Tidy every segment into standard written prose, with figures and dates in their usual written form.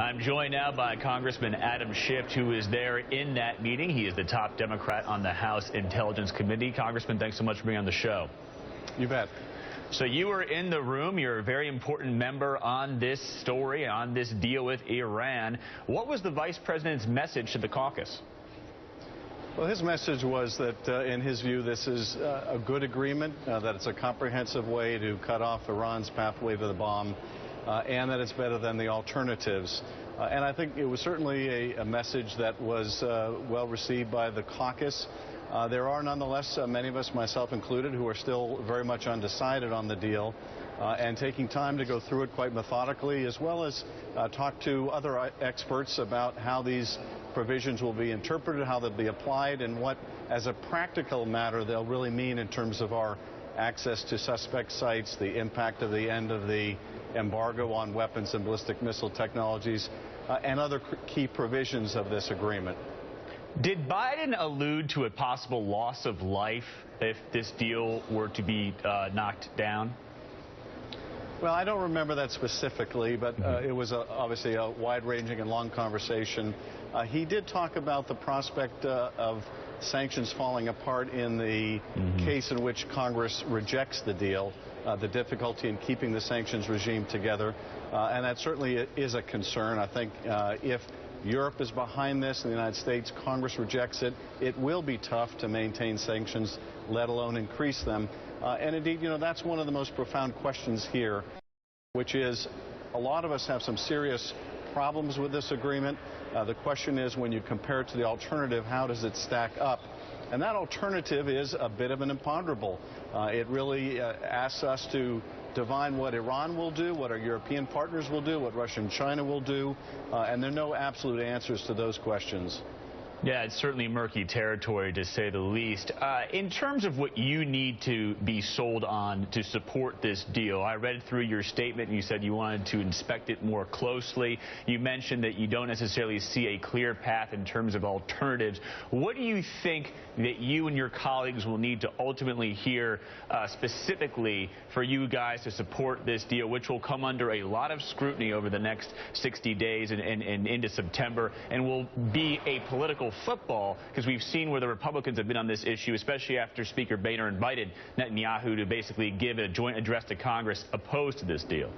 I'm joined now by Congressman Adam Schiff, who is there in that meeting. He is the top Democrat on the House Intelligence Committee. Congressman, thanks so much for being on the show. You bet. So you were in the room. You're a very important member on this story, on this deal with Iran. What was the vice president's message to the caucus? Well, his message was that, in his view, this is a good agreement, that it's a comprehensive way to cut off Iran's pathway to the bomb, and that it's better than the alternatives. And I think it was certainly a message that was well received by the caucus. There are nonetheless many of us, myself included, who are still very much undecided on the deal, and taking time to go through it quite methodically, as well as talk to other experts about how these provisions will be interpreted, how they'll be applied, and what, as a practical matter, they'll really mean in terms of our access to suspect sites, the impact of the end of the embargo on weapons and ballistic missile technologies, and other key provisions of this agreement. Did Biden allude to a possible loss of life if this deal were to be knocked down? Well, I don't remember that specifically, but it was obviously a wide-ranging and long conversation. He did talk about the prospect of sanctions falling apart in the case in which Congress rejects the deal, the difficulty in keeping the sanctions regime together, and that certainly is a concern. I think if Europe is behind this and the United States, Congress rejects it, it will be tough to maintain sanctions, let alone increase them. And indeed, that's one of the most profound questions here, which is a lot of us have some serious problems with this agreement. The question is, when you compare it to the alternative, how does it stack up? And that alternative is a bit of an imponderable. It really asks us to divine what Iran will do, what our European partners will do, what Russia and China will do, and there are no absolute answers to those questions. Yeah, it's certainly murky territory, to say the least. In terms of what you need to be sold on to support this deal, I read through your statement and you said you wanted to inspect it more closely. You mentioned that you don't necessarily see a clear path in terms of alternatives. What do you think that you and your colleagues will need to ultimately hear specifically for you guys to support this deal, which will come under a lot of scrutiny over the next 60 days and into September, and will be a political football, because we've seen where the Republicans have been on this issue, especially after Speaker Boehner invited Netanyahu to basically give a joint address to Congress opposed to this deal?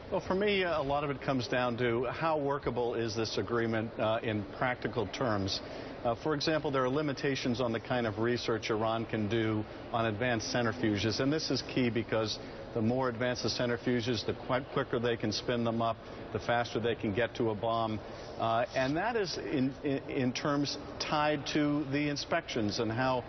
Well, for me, a lot of it comes down to how workable is this agreement in practical terms. For example, there are limitations on the kind of research Iran can do on advanced centrifuges, and this is key because the more advanced the centrifuges, the quicker they can spin them up, the faster they can get to a bomb. And that is in terms tied to the inspections and how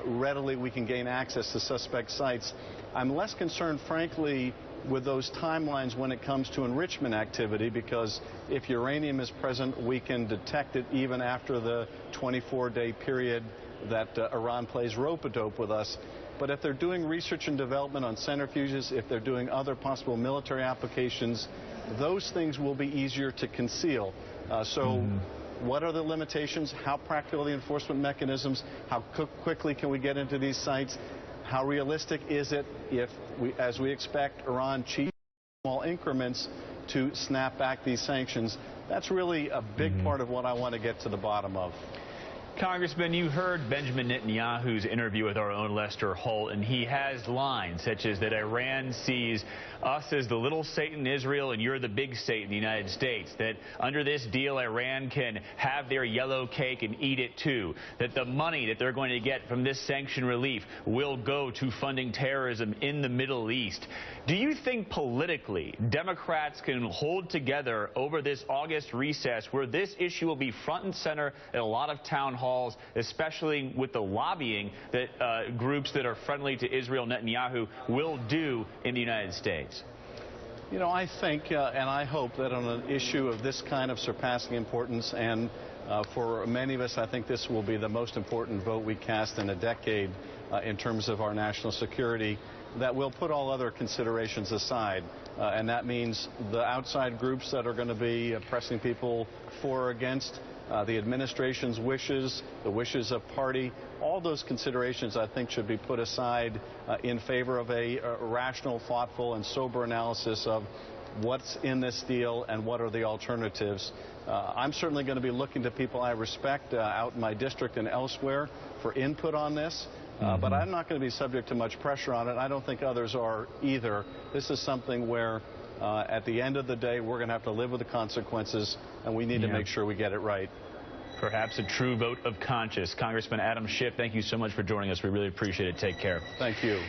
readily we can gain access to suspect sites. I'm less concerned, frankly, with those timelines when it comes to enrichment activity, because if uranium is present, we can detect it even after the 24-day period that Iran plays rope-a-dope with us. But if they're doing research and development on centrifuges, if they're doing other possible military applications, those things will be easier to conceal. What are the limitations? How practical are the enforcement mechanisms? How quickly can we get into these sites? How realistic is it if, as we expect, Iran cheats in small increments to snap back these sanctions? That's really a big part of what I want to get to the bottom of. Congressman, you heard Benjamin Netanyahu's interview with our own Lester Holt, and he has lines such as that Iran sees us as the little Satan Israel and you're the big Satan the United States, that under this deal Iran can have their yellow cake and eat it too, that the money that they're going to get from this sanction relief will go to funding terrorism in the Middle East. Do you think politically Democrats can hold together over this August recess where this issue will be front and center at a lot of town halls, especially with the lobbying that groups that are friendly to Israel Netanyahu will do in the United States? I think and I hope that on an issue of this kind of surpassing importance, and for many of us, I think this will be the most important vote we cast in a decade in terms of our national security, that we'll put all other considerations aside. And that means the outside groups that are going to be pressing people for or against, the administration's wishes, the wishes of party, all those considerations I think should be put aside in favor of a rational, thoughtful, and sober analysis of what's in this deal and what are the alternatives. I'm certainly going to be looking to people I respect out in my district and elsewhere for input on this. But I'm not going to be subject to much pressure on it. I don't think others are either. This is something where at the end of the day, we're going to have to live with the consequences, and we need to make sure we get it right. Perhaps a true vote of conscience. Congressman Adam Schiff, thank you so much for joining us. We really appreciate it. Take care. Thank you.